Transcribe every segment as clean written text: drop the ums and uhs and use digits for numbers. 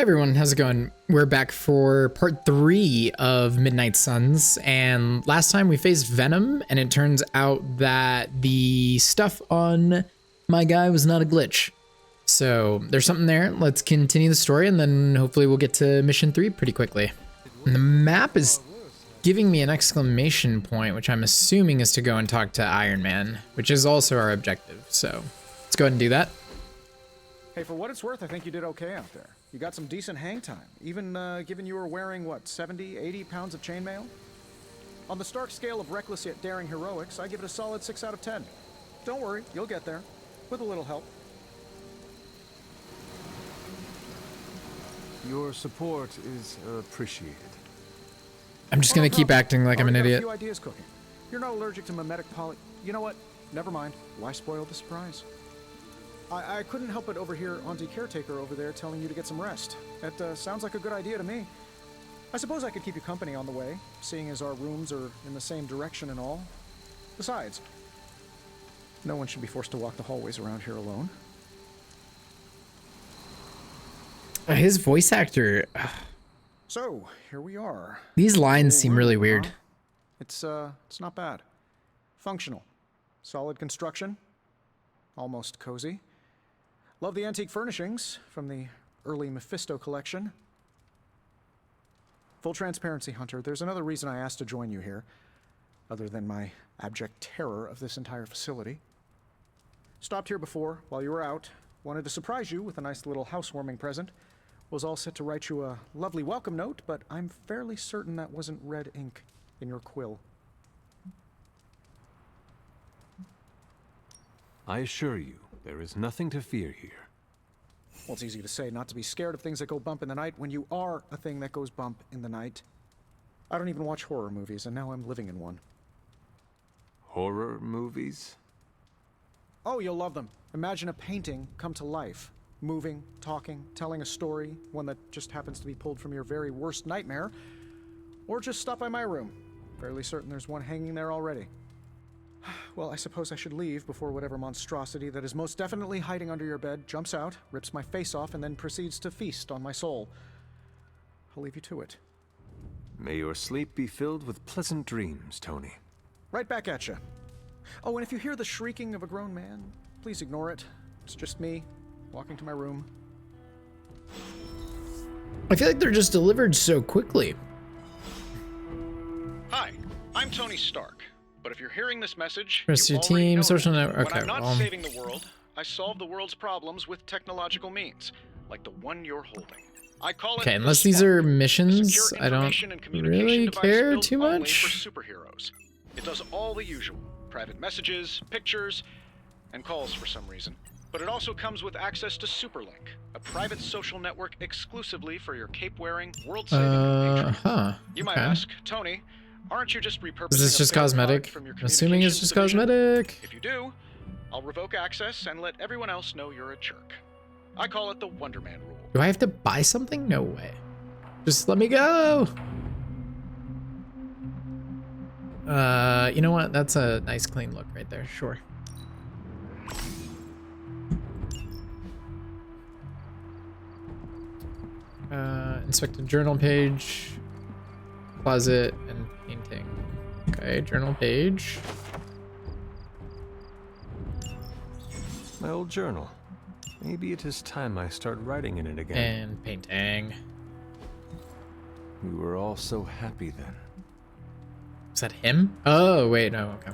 Everyone, how's it going? We're back for part 3 of Midnight Suns, and last time we faced Venom, and it turns out that the stuff on my guy was not a glitch. So there's something there. Let's continue the story, and then hopefully we'll get to mission 3 pretty quickly. And the map is giving me an exclamation point, which I'm assuming is to go and talk to Iron Man, which is also our objective. So let's go ahead and do that. Hey, for what it's worth, I think you did okay out there. You got some decent hang time, even given you were wearing, what, 70, 80 pounds of chainmail? On the Stark scale of reckless yet daring heroics, I give it a solid 6 out of 10. Don't worry, you'll get there, with a little help. Your support is appreciated. I'm just gonna keep acting like I'm an idiot. A few ideas cooking. You're not allergic to mimetic poly... You know what? Never mind. Why spoil the surprise? I couldn't help but overhear Auntie Caretaker over there telling you to get some rest. That sounds like a good idea to me. I suppose I could keep you company on the way, seeing as our rooms are in the same direction and all. Besides, no one should be forced to walk the hallways around here alone. His voice actor... So, here we are. These lines seem really weird. Huh? It's not bad. Functional. Solid construction. Almost cozy. Love the antique furnishings from the early Mephisto collection. Full transparency, Hunter, there's another reason I asked to join you here, other than my abject terror of this entire facility. Stopped here before, while you were out. Wanted to surprise you with a nice little housewarming present. Was all set to write you a lovely welcome note, but I'm fairly certain that wasn't red ink in your quill. I assure you, there is nothing to fear here. Well, it's easy to say not to be scared of things that go bump in the night when you are a thing that goes bump in the night. I don't even watch horror movies, and now I'm living in one. Horror movies? Oh, you'll love them. Imagine a painting come to life. Moving, talking, telling a story, one that just happens to be pulled from your very worst nightmare. Or just stop by my room. Fairly certain there's one hanging there already. Well, I suppose I should leave before whatever monstrosity that is most definitely hiding under your bed jumps out, rips my face off, and then proceeds to feast on my soul. I'll leave you to it. May your sleep be filled with pleasant dreams, Tony. Right back at you. Oh, and if you hear the shrieking of a grown man, please ignore it. It's just me, walking to my room. I feel like they're just delivered so quickly. Hi, I'm Tony Stark. But if you're hearing this message, Rest of your team, social network. Okay, when I'm not saving the world, I solve the world's problems with technological means, like the one you're holding. I call it unless these are missions, I don't really care too much. For superheroes. It does all the usual: private messages, pictures, and calls for some reason. But it also comes with access to Superlink, a private social network exclusively for your cape-wearing, world-saving patrons. You might ask, Tony, aren't you just repurposing? Is this just cosmetic? I'm assuming it's just cosmetic. If you do, I'll revoke access and let everyone else know you're a jerk. I call it the Wonder Man rule. Do I have to buy something? No way. Just let me go. You know what? That's a nice clean look right there. Sure. Inspect the journal page, closet, and painting. Okay, journal page. My old journal. Maybe it is time I start writing in it again. And painting. We were all so happy then. Is that him? Oh, wait, no, okay.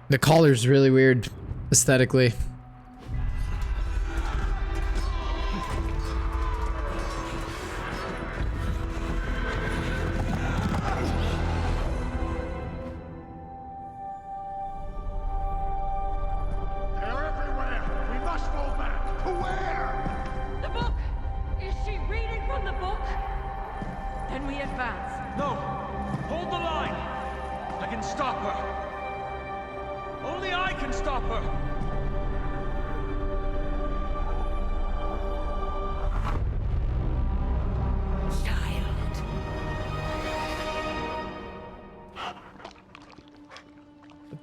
The collar's really weird aesthetically.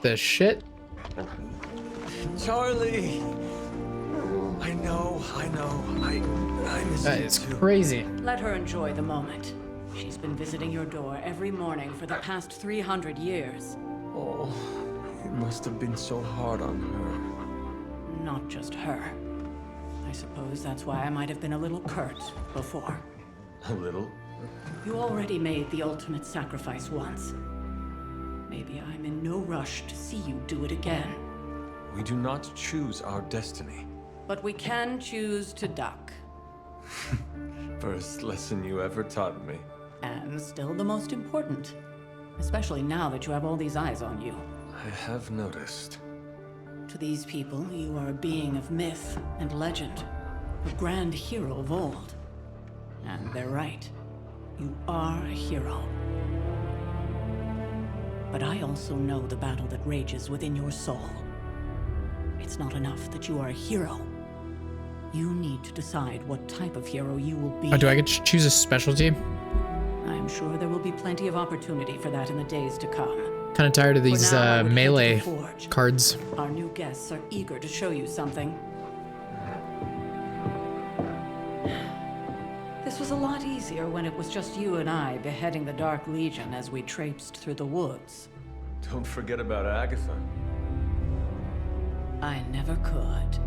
The shit? Charlie! I know. I miss That you is too. crazy. Let her enjoy the moment. She's been visiting your door every morning for the past 300 years. Oh, it must have been so hard on her. Not just her. I suppose that's why I might have been a little curt before. A little? You already made the ultimate sacrifice once. Maybe I'm in no rush to see you do it again. We do not choose our destiny. But we can choose to duck. First lesson you ever taught me. And still the most important. Especially now that you have all these eyes on you. I have noticed. To these people, you are a being of myth and legend. A grand hero of old. And they're right. You are a hero. But I also know the battle that rages within your soul. It's not enough that you are a hero. You need to decide what type of hero you will be. Oh, do I get to choose a specialty? I'm sure there will be plenty of opportunity for that in the days to come. Kind of tired of these For now, I would head to the melee forge. cards. Our new guests are eager to show you something. This was a lot easier when it was just you and I beheading the Dark Legion as we traipsed through the woods. Don't forget about Agatha. I never could.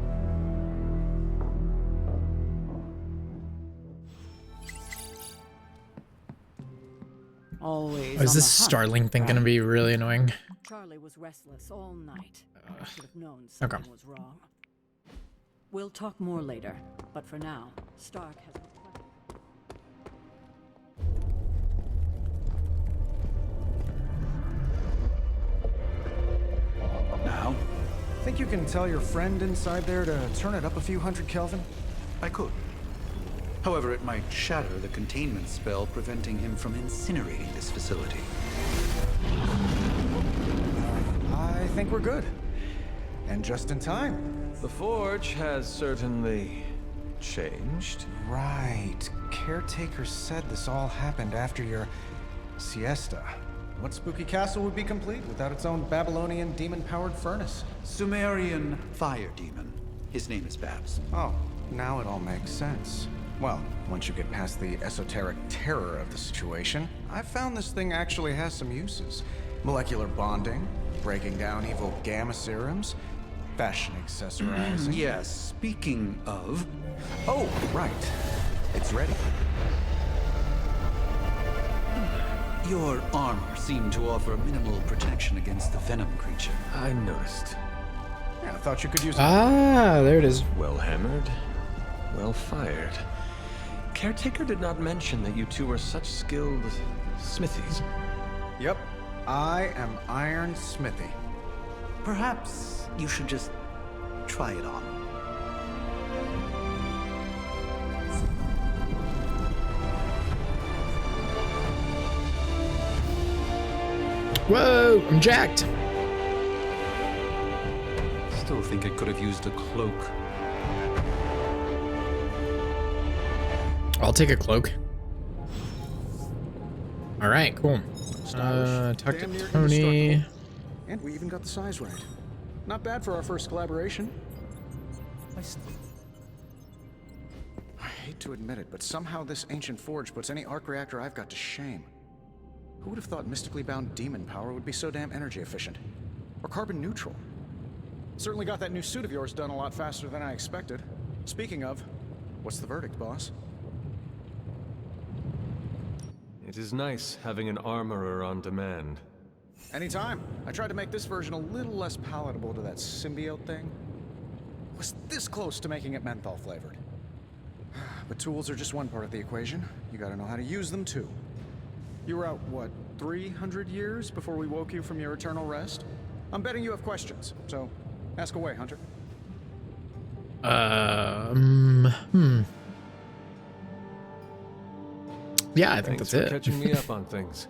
Always Oh, is on this the hunt, Starling thing gonna be really annoying? Charlie was restless all night. I should have known Okay. something was wrong. We'll talk more later, but for now, Stark has requested. Now? Think you can tell your friend inside there to turn it up a few hundred Kelvin? I could. However, it might shatter the containment spell preventing him from incinerating this facility. I think we're good. And just in time. The Forge has certainly changed. Right. Caretaker said this all happened after your siesta. What spooky castle would be complete without its own Babylonian demon-powered furnace? Sumerian fire demon. His name is Babs. Oh, now it all makes sense. Well, once you get past the esoteric terror of the situation, I've found this thing actually has some uses. Molecular bonding, breaking down evil gamma serums, fashion accessorizing. Yes, speaking of... Oh, right. It's ready. Your armor seemed to offer minimal protection against the venom creature. I noticed. Yeah, I thought you could use it. Ah, there it is. Well hammered, well fired. Caretaker did not mention that you two were such skilled smithies. Yep. I am Iron Smithy. Perhaps you should just try it on. Whoa, I'm jacked. Still think it could have used a cloak. I'll take a cloak. All right, cool. Stylish. Talk to Damn near Tony. indestructible. And we even got the size right. Not bad for our first collaboration. I hate to admit it, but somehow this ancient forge puts any arc reactor I've got to shame. Who would have thought mystically bound demon power would be so damn energy efficient? Or carbon neutral? Certainly got that new suit of yours done a lot faster than I expected. Speaking of, what's the verdict, boss? It is nice having an armorer on demand. Anytime. I tried to make this version a little less palatable to that symbiote thing. Was this close to making it menthol flavored. But tools are just one part of the equation. You gotta know how to use them too. You were out, what, 300 years before we woke you from your eternal rest? I'm betting you have questions, so ask away, Hunter. Yeah, I think Thanks that's for it. catching me up on things.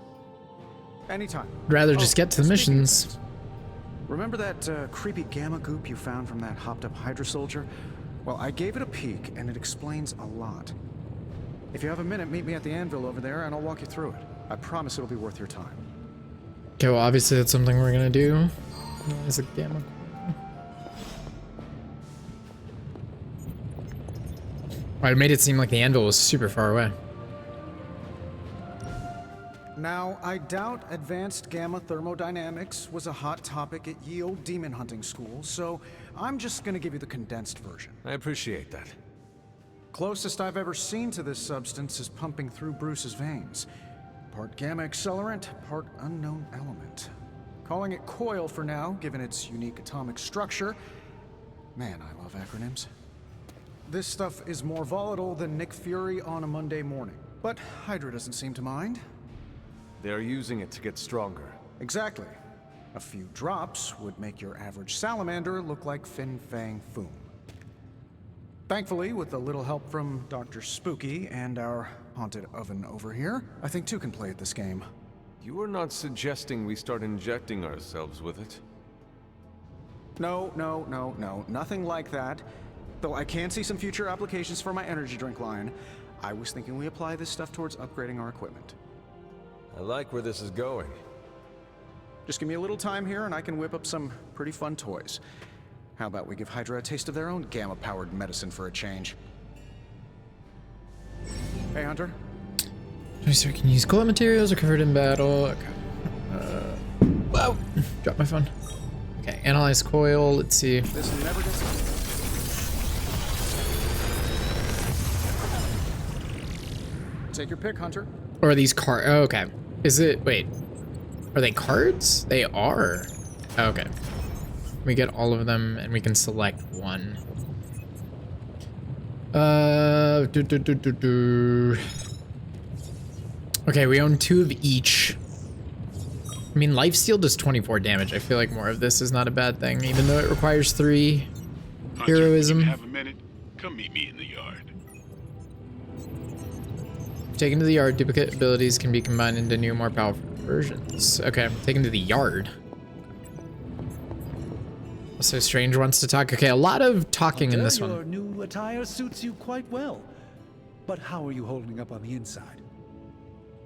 Anytime. I'd rather just get to the speaking of missions. things, remember that creepy gamma goop you found from that hopped-up Hydra soldier? Well, I gave it a peek, and it explains a lot. If you have a minute, meet me at the anvil over there, and I'll walk you through it. I promise it'll be worth your time. Okay, well, obviously that's something we're gonna do. Is it gamma? Well, it made it seem like the anvil was super far away. Now, I doubt advanced gamma thermodynamics was a hot topic at ye old demon hunting school, so I'm just gonna give you the condensed version. I appreciate that. Closest I've ever seen to this substance is pumping through Bruce's veins. Part gamma accelerant, part unknown element. Calling it coil for now, given its unique atomic structure. Man, I love acronyms. This stuff is more volatile than Nick Fury on a Monday morning, but Hydra doesn't seem to mind. They're using it to get stronger. Exactly. A few drops would make your average salamander look like Fin Fang Foom. Thankfully, with a little help from Dr. Spooky and our haunted oven over here, I think two can play at this game. You are not suggesting we start injecting ourselves with it? No, nothing like that. Though I can see some future applications for my energy drink line. I was thinking we apply this stuff towards upgrading our equipment. I like where this is going. Just give me a little time here and I can whip up some pretty fun toys. How about we give Hydra a taste of their own gamma-powered medicine for a change? Hey, Hunter. Sir, can you use coil materials or convert in battle? Okay. Whoa! Drop my phone. Okay, analyze coil. Let's see. This never gets old. Take your pick, Hunter. Or are these cards? Oh, okay. Is it? Wait. Are they cards? They are. Okay. We get all of them and we can select one. Okay, we own 2 of each. I mean, lifesteal does 24 damage. I feel like more of this is not a bad thing, even though it requires 3 Hunter, heroism. if you have a minute, come meet me in the yard. Taken to the yard, duplicate abilities can be combined into new, more powerful versions. Okay, taken to the yard. So Strange wants to talk. Okay, a lot of talking in this Your one. new attire suits you quite well. But how are you holding up on the inside?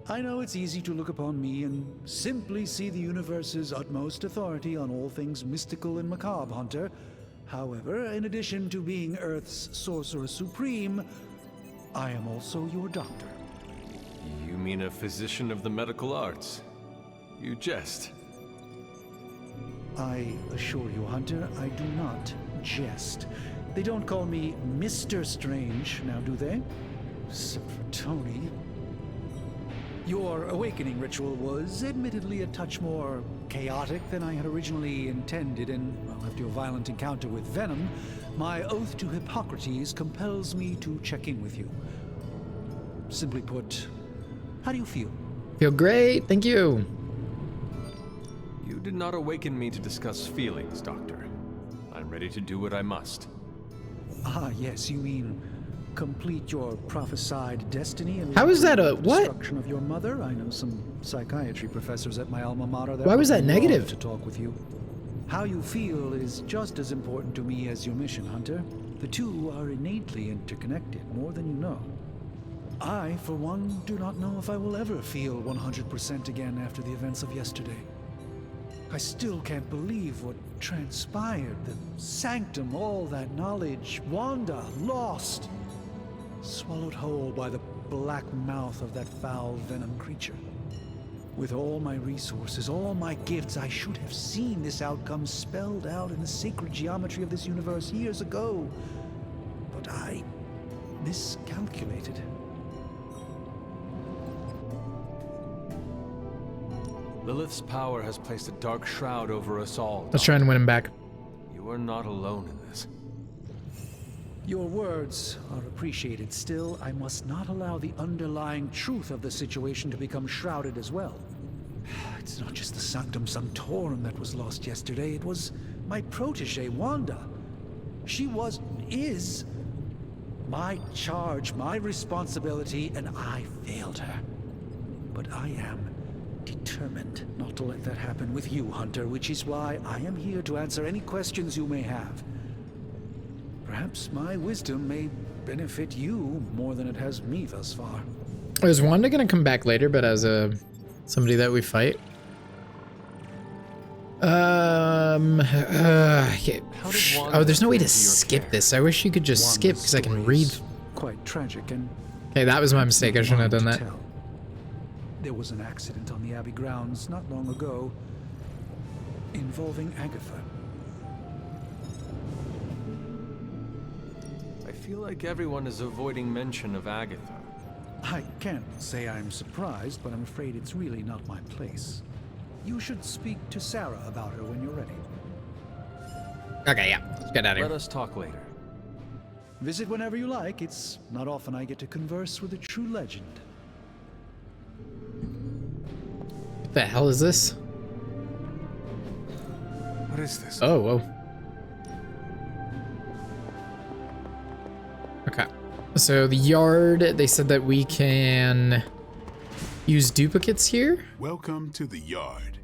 I know it's easy to look upon me and simply see the universe's utmost authority on all things mystical and macabre, Hunter. However, in addition to being Earth's Sorcerer Supreme, I am also your doctor. You mean a physician of the medical arts? You jest. I assure you, Hunter, I do not jest. They don't call me Mr. Strange, now do they? Except for Tony. Your awakening ritual was admittedly a touch more chaotic than I had originally intended, and well, after your violent encounter with Venom, my oath to Hippocrates compels me to check in with you. Simply put, how do you feel? Feel great, thank you. You did not awaken me to discuss feelings, Doctor. I'm ready to do what I must. Ah, yes, you mean complete your prophesied destiny and How is that a what? destruction of your mother? I know some psychiatry professors at my alma mater that Why was would that love negative? to talk with you. How you feel is just as important to me as your mission, Hunter. The two are innately interconnected, more than you know. I, for one, do not know if I will ever feel 100% again after the events of yesterday. I still can't believe what transpired. The sanctum, all that knowledge, Wanda, lost. Swallowed whole by the black mouth of that foul venom creature. With all my resources, all my gifts, I should have seen this outcome spelled out in the sacred geometry of this universe years ago. But I miscalculated. Lilith's power has placed a dark shroud over us all. Let's try and win him back. You are not alone in this. Your words are appreciated. Still, I must not allow the underlying truth of the situation to become shrouded as well. It's not just the Sanctum Sanctorum that was lost yesterday. It was my protege, Wanda. She is my charge, my responsibility, and I failed her. But I am determined not to let that happen with you, Hunter, which is why I am here to answer any questions you may have. Perhaps my wisdom may benefit you more than it has me thus far. Is Wanda gonna come back later, but as somebody that we fight? How did Wanda Oh, there's no way fit to into your skip care? this. I wish you could just skip because I can read. quite tragic and Okay, that was my mistake. I shouldn't have done hard that. to tell. There was an accident on the Abbey grounds not long ago involving Agatha. I feel like everyone is avoiding mention of Agatha. I can't say I'm surprised, but I'm afraid it's really not my place. You should speak to Sarah about her when you're ready. Okay, yeah. Let's get out of Let here. us talk later. Visit whenever you like. It's not often I get to converse with a true legend. What the hell is this? What is this? Oh, whoa. Okay. So the yard, they said that we can use duplicates here. Welcome to the yard.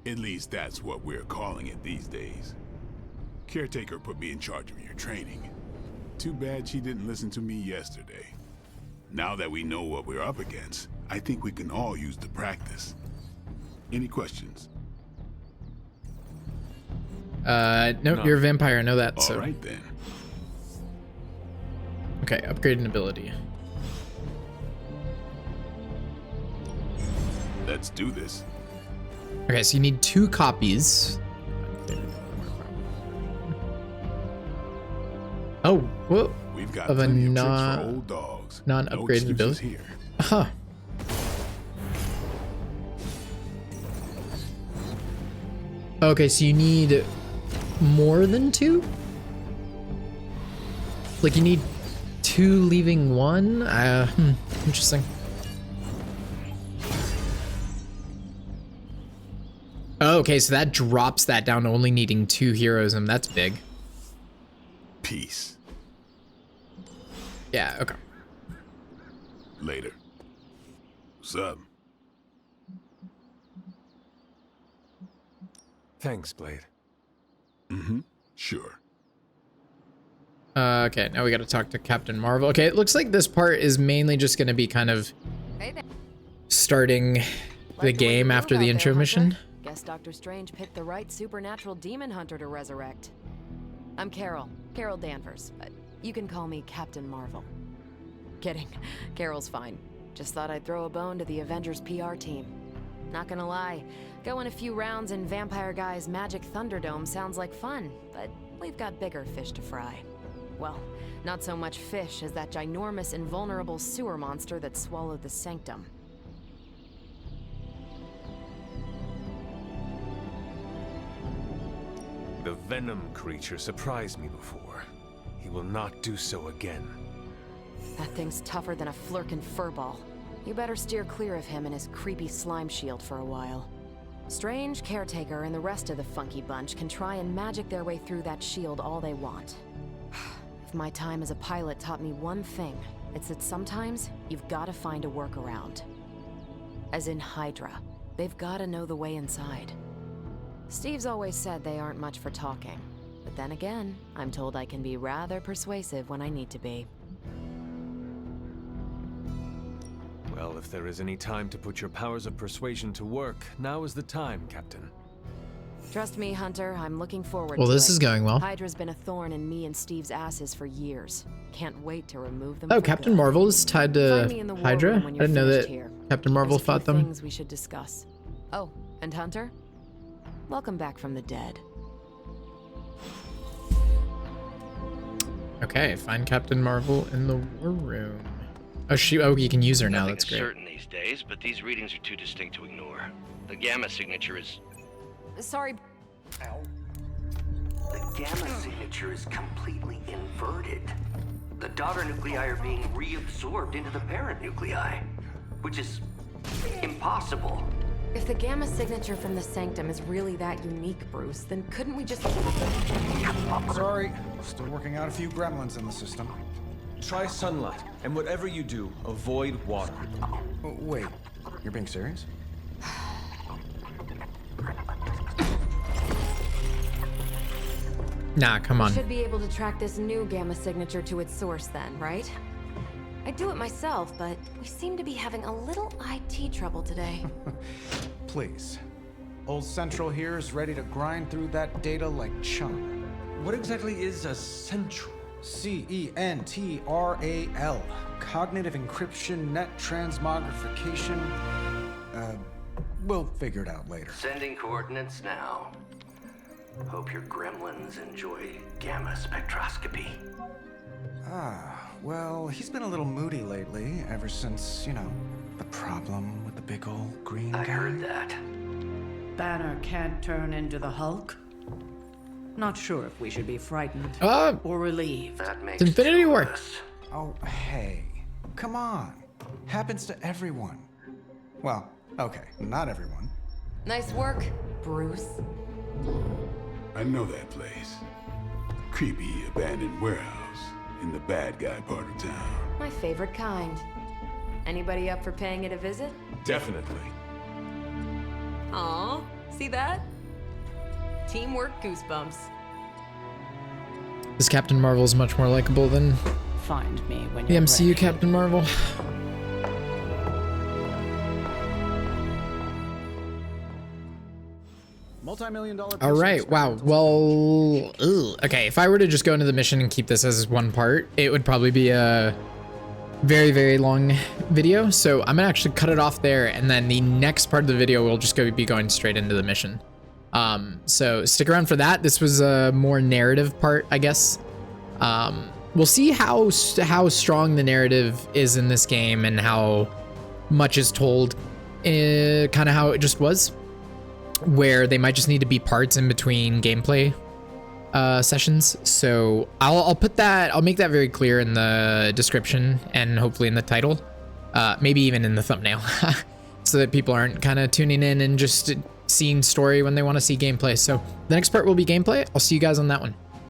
At least that's what we're calling it these days. Caretaker put me in charge of your training. Too bad she didn't listen to me yesterday. Now that we know what we're up against, I think we can all use the practice. Any questions? No, No. you're a vampire. I know that. All So right then. okay, upgrade an ability. Let's do this. Okay, so you need 2 copies. Oh, whoa. We've got Of a plenty of tricks non- for old dogs. non-upgraded excuses ability? here. Huh. Okay, so you need more than 2? Like you need 2 leaving 1? Interesting. Oh, okay, so that drops that down to only needing 2 heroism. That's big. Peace. Yeah, okay. Later. What's up? Thanks, Blade. Sure. Okay, now we gotta talk to Captain Marvel. Okay, it looks like this part is mainly just gonna be kind of starting the game after the intro mission. Guess Dr. Strange picked the right supernatural demon hunter to resurrect. I'm Carol Danvers, but you can call me Captain Marvel. Kidding, Carol's fine. Just thought I'd throw a bone to the Avengers PR team. Not gonna lie, going a few rounds in Vampire Guy's Magic Thunderdome sounds like fun, but we've got bigger fish to fry. Well, not so much fish as that ginormous invulnerable sewer monster that swallowed the Sanctum. The Venom creature surprised me before. He will not do so again. That thing's tougher than a Flurkin furball. You better steer clear of him and his creepy slime shield for a while. Strange, Caretaker, and the rest of the funky bunch can try and magic their way through that shield all they want. If my time as a pilot taught me one thing, it's that sometimes you've got to find a workaround. As in Hydra, they've got to know the way inside. Steve's always said they aren't much for talking, but then again, I'm told I can be rather persuasive when I need to be. Well, if there is any time to put your powers of persuasion to work, now is the time, Captain. Trust me, Hunter, I'm looking forward Well, to this it. is going well. Hydra's been a thorn in me and Steve's asses for years. Can't wait to remove them. Oh, for Captain good. Marvel is tied Find me in to the war Hydra? room I when you're didn't know that finished here. Captain Marvel There's a few fought them. Things we should discuss. Oh, and Hunter, welcome back from the dead. Okay, find Captain Marvel in the war room. Oh, you can use her now. Nothing That's is great. certain these days, but these readings are too distinct to ignore. The gamma signature is... Sorry. The gamma signature is completely inverted. The daughter nuclei are being reabsorbed into the parent nuclei, which is impossible. If the gamma signature from the Sanctum is really that unique, Bruce, then couldn't we just... Sorry, still working out a few gremlins in the system. Try sunlight, and whatever you do, avoid water. Oh, wait, you're being serious? Nah, come on. Should be able to track this new gamma signature to its source then, right? I'd do it myself, but we seem to be having a little IT trouble today. Please. Old Central here is ready to grind through that data like chum. What exactly is a central? CENTRAL. Cognitive encryption, net transmogrification. We'll figure it out later. Sending coordinates now. Hope your gremlins enjoy gamma spectroscopy. Well, he's been a little moody lately, ever since, the problem with the big old green guy. I heard that. Banner can't turn into the Hulk? Not sure if we should be frightened or relieved. That makes It's Infinity two of War. us. Oh, hey. Come on. Happens to everyone. Well, okay, not everyone. Nice work, Bruce. I know that place. Creepy abandoned warehouse in the bad guy part of town. My favorite kind. Anybody up for paying it a visit? Definitely. Aw, see that? Teamwork goosebumps. This Captain Marvel is much more likable than Find me when the you're MCU ready. Captain Marvel. Multi-million-dollar. All right. Wow. Well, okay. If I were to just go into the mission and keep this as one part, it would probably be a very, very long video. So I'm gonna actually cut it off there, and then the next part of the video will just be going straight into the mission. So stick around for that. This was a more narrative part, I guess. We'll see how strong the narrative is in this game and how much is told, kind of how it just was, where they might just need to be parts in between gameplay sessions. So I'll put that, I'll make that very clear in the description and hopefully in the title, maybe even in the thumbnail, so that people aren't kind of tuning in and just seeing story when they want to see gameplay. So the next part will be gameplay. I'll see you guys on that one.